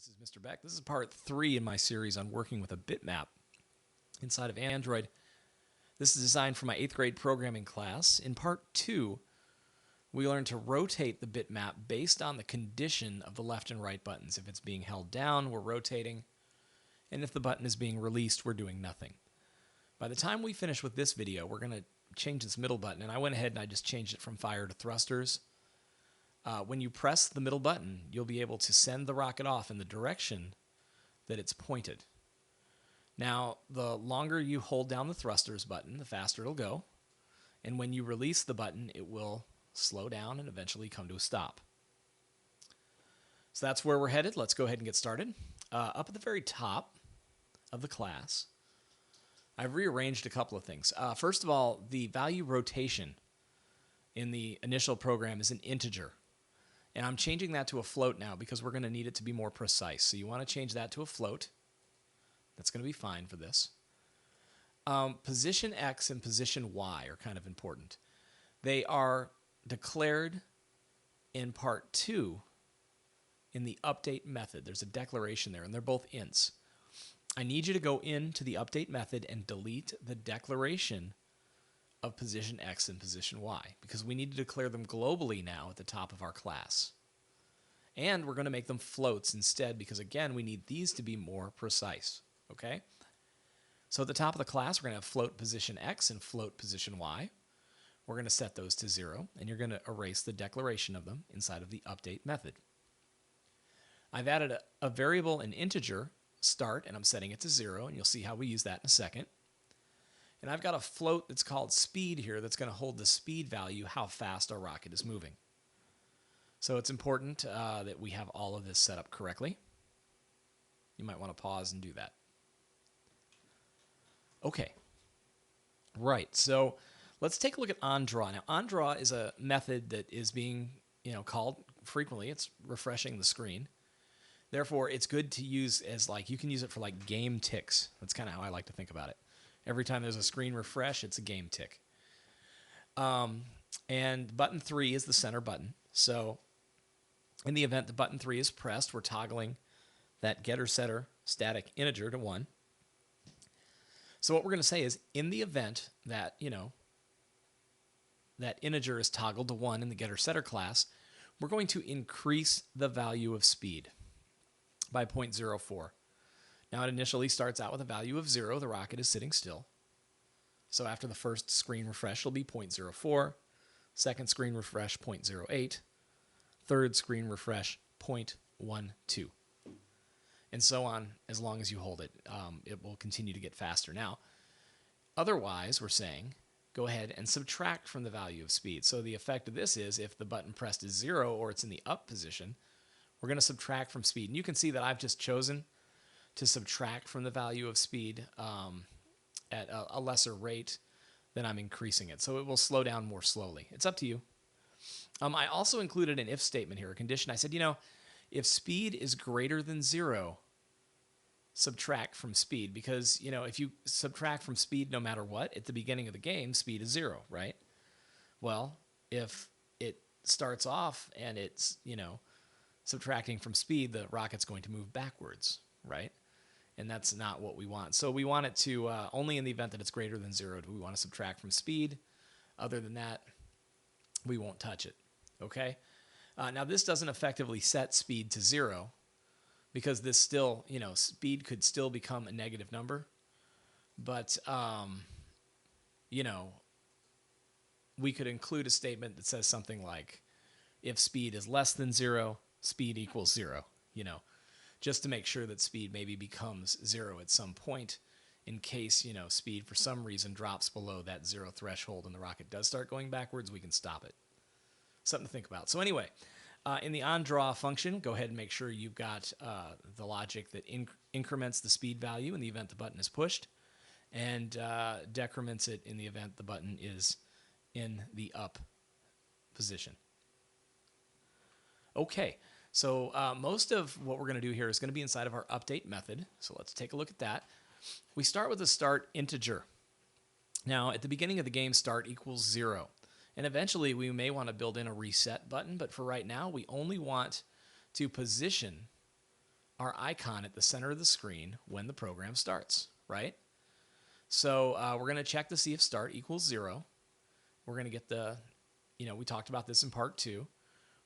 This is Mr. Beck. This is part 3 in my series on working with a bitmap inside of Android. This is designed for my 8th grade programming class. In part 2, we learned to rotate the bitmap based on the condition of the left and right buttons. If it's being held down, we're rotating, and if the button is being released, we're doing nothing. By the time we finish with this video, we're going to change this middle button, and I went ahead and I just changed it from fire to thrusters. When you press the middle button, you'll be able to send the rocket off in the direction that it's pointed. Now, the longer you hold down the thrusters button, the faster it'll go. And when you release the button, it will slow down and eventually come to a stop. So that's where we're headed. Let's go ahead and get started. Up at the very top of the class, I've rearranged a couple of things. First of all, the value rotation in the initial program is an integer. And I'm changing that to a float now because we're going to need it to be more precise. So you want to change that to a float. That's going to be fine for this. Position X and position Y are kind of important. They are declared in part 2 in the update method. There's a declaration there, and they're both ints. I need you to go into the update method and delete the declaration of position X and position Y, because we need to declare them globally now at the top of our class. And we're going to make them floats instead because, again, we need these to be more precise. Okay? So at the top of the class, we're going to have float position X and float position Y. We're going to set those to 0, and you're going to erase the declaration of them inside of the update method. I've added a variable, an integer, start, and I'm setting it to 0, and you'll see how we use that in a second. And I've got a float that's called speed here that's going to hold the speed value, how fast our rocket is moving. So it's important that we have all of this set up correctly. You might want to pause and do that. Okay. Right, so let's take a look at Andraw. Now, Andraw is a method that is being called frequently. It's refreshing the screen. Therefore, it's good to use as you can use it for game ticks. That's kind of how I like to think about it. Every time there's a screen refresh, it's a game tick. And button 3 is the center button. So in the event that button 3 is pressed, we're toggling that getter-setter static integer to 1. So what we're going to say is, in the event that, that integer is toggled to 1 in the getter-setter class, we're going to increase the value of speed by 0.04. Now, it initially starts out with a value of 0. The rocket is sitting still. So after the first screen refresh, it'll be 0.04. Second screen refresh, 0.08. Third screen refresh, 0.12. And so on, as long as you hold it. It will continue to get faster. Now, otherwise, we're saying, go ahead and subtract from the value of speed. So the effect of this is, if the button pressed is 0 or it's in the up position, we're going to subtract from speed. And you can see that I've just chosen to subtract from the value of speed at a lesser rate than I'm increasing it. So it will slow down more slowly. It's up to you. I also included an if statement here, a condition. I said, if speed is greater than 0, subtract from speed. Because, if you subtract from speed no matter what, at the beginning of the game, speed is 0, right? Well, if it starts off and it's, subtracting from speed, the rocket's going to move backwards, right? And that's not what we want. So we want it to, only in the event that it's greater than 0, do we want to subtract from speed. Other than that, we won't touch it, okay? Now, this doesn't effectively set speed to 0 because this still, speed could still become a negative number. But, we could include a statement that says something like, if speed is less than 0, speed equals 0, just to make sure that speed maybe becomes 0 at some point in case, speed for some reason drops below that 0 threshold and the rocket does start going backwards, we can stop it. Something to think about. So anyway, in the onDraw function, go ahead and make sure you've got the logic that increments the speed value in the event the button is pushed and decrements it in the event the button is in the up position. Okay. So most of what we're going to do here is going to be inside of our update method. So let's take a look at that. We start with a start integer. Now, at the beginning of the game, start equals 0. And eventually, we may want to build in a reset button. But for right now, we only want to position our icon at the center of the screen when the program starts, right? So we're going to check to see if start equals 0. We're going to get the, we talked about this in part 2.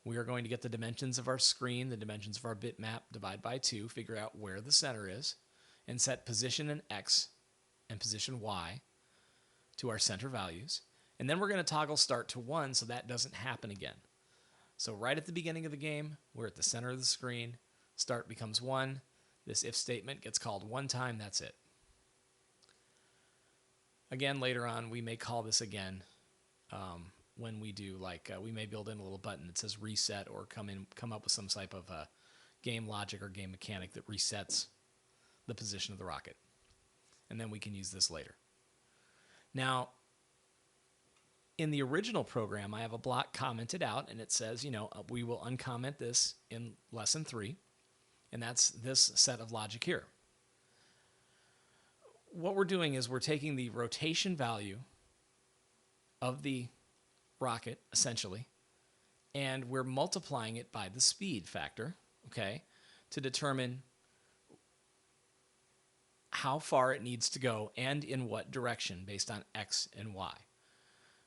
We are going to get the dimensions of our screen, the dimensions of our bitmap, divide by 2, figure out where the center is, and set position in X and position Y to our center values. And then we're going to toggle start to 1 so that doesn't happen again. So right at the beginning of the game, we're at the center of the screen. Start becomes 1. This if statement gets called one time. That's it. Again, later on, we may call this again when we do, we may build in a little button that says reset or come up with some type of game logic or game mechanic that resets the position of the rocket. And then we can use this later. Now, in the original program, I have a block commented out, and it says, we will uncomment this in lesson 3, and that's this set of logic here. What we're doing is we're taking the rotation value of the rocket, essentially, and we're multiplying it by the speed factor, okay, to determine how far it needs to go and in what direction based on X and Y.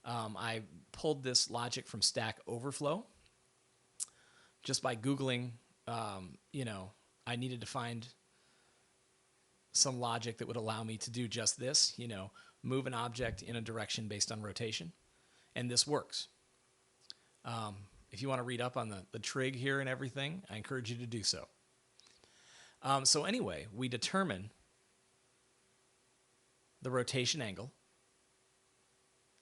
I pulled this logic from Stack Overflow just by Googling, I needed to find some logic that would allow me to do just this, move an object in a direction based on rotation. And this works. If you want to read up on the trig here and everything, I encourage you to do so. So anyway, we determine the rotation angle,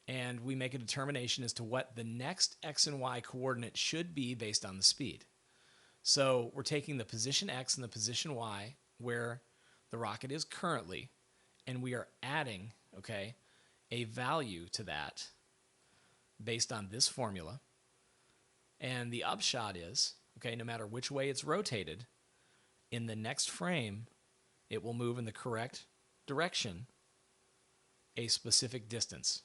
and we make a determination as to what the next X and Y coordinate should be based on the speed. So we're taking the position X and the position Y where the rocket is currently, and we are adding, a value to that based on this formula. And the upshot is, no matter which way it's rotated, in the next frame, it will move in the correct direction a specific distance.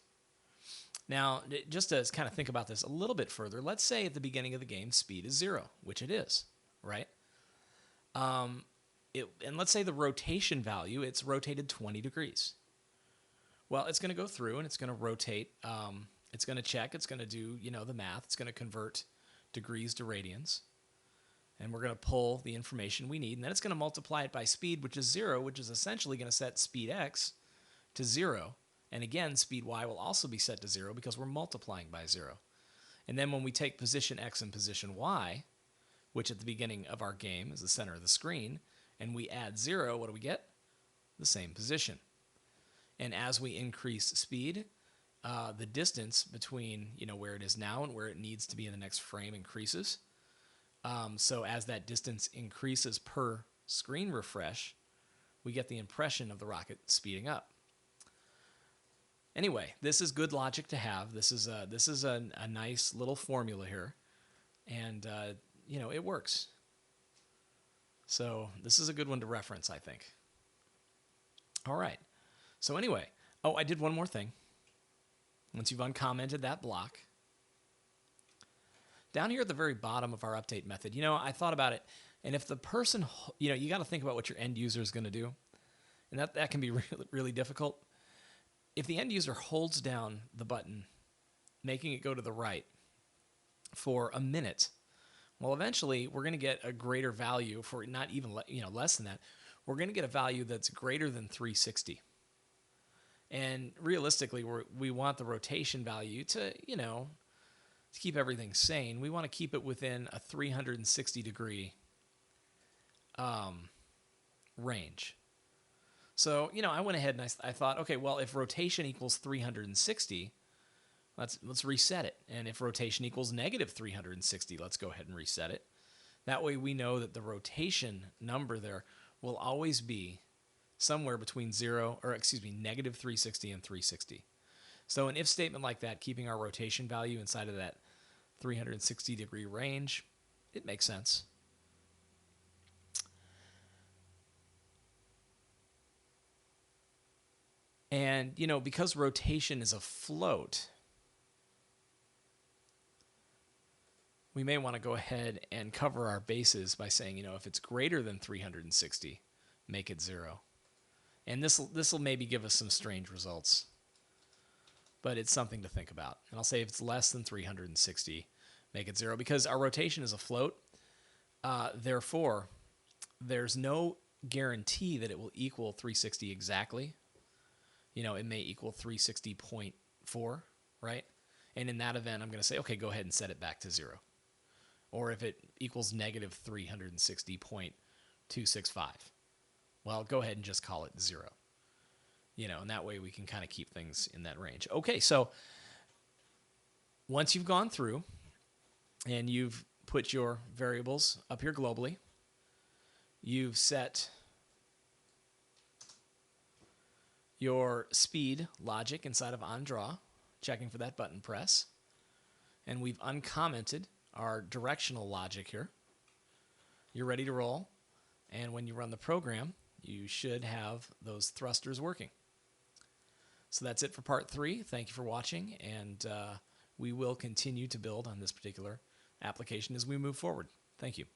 Now, just to kind of think about this a little bit further, let's say at the beginning of the game, speed is 0, which it is, right? And let's say the rotation value, it's rotated 20 degrees. Well, it's going to go through and it's going to rotate. It's going to check. It's going to do, the math. It's going to convert degrees to radians. And we're going to pull the information we need. And then it's going to multiply it by speed, which is 0, which is essentially going to set speed X to 0. And again, speed Y will also be set to 0 because we're multiplying by 0. And then when we take position X and position Y, which at the beginning of our game is the center of the screen, and we add 0, what do we get? The same position. And as we increase speed, the distance between where it is now and where it needs to be in the next frame increases. So as that distance increases per screen refresh, we get the impression of the rocket speeding up. Anyway, this is good logic to have. This is a nice little formula here, and it works. So this is a good one to reference, I think. All right. So anyway, I did one more thing. Once you've uncommented that block, down here at the very bottom of our update method, I thought about it, and if the person, you got to think about what your end user is going to do, and that can be really, really difficult. If the end user holds down the button, making it go to the right for a minute, well, eventually we're going to get a greater value for not even less than that. We're going to get a value that's greater than 360. And realistically, we want the rotation value to keep everything sane. We want to keep it within a 360 degree range. So, I went ahead and I thought, okay, well, if rotation equals 360, let's reset it. And if rotation equals negative 360, let's go ahead and reset it. That way we know that the rotation number there will always be somewhere between negative 360 and 360. So an if statement like that, keeping our rotation value inside of that 360 degree range, it makes sense. And, because rotation is a float, we may want to go ahead and cover our bases by saying, if it's greater than 360, make it 0. And this will maybe give us some strange results, but it's something to think about. And I'll say if it's less than 360, make it 0, because our rotation is a float. Therefore, there's no guarantee that it will equal 360 exactly. It may equal 360.4, right? And in that event, I'm going to say, okay, go ahead and set it back to 0. Or if it equals negative 360.265, well, go ahead and just call it 0. And that way we can kind of keep things in that range. Okay, so once you've gone through and you've put your variables up here globally, you've set your speed logic inside of Andraw, checking for that button press, and we've uncommented our directional logic here. You're ready to roll, and when you run the program, you should have those thrusters working. So that's it for part 3. Thank you for watching, and we will continue to build on this particular application as we move forward. Thank you.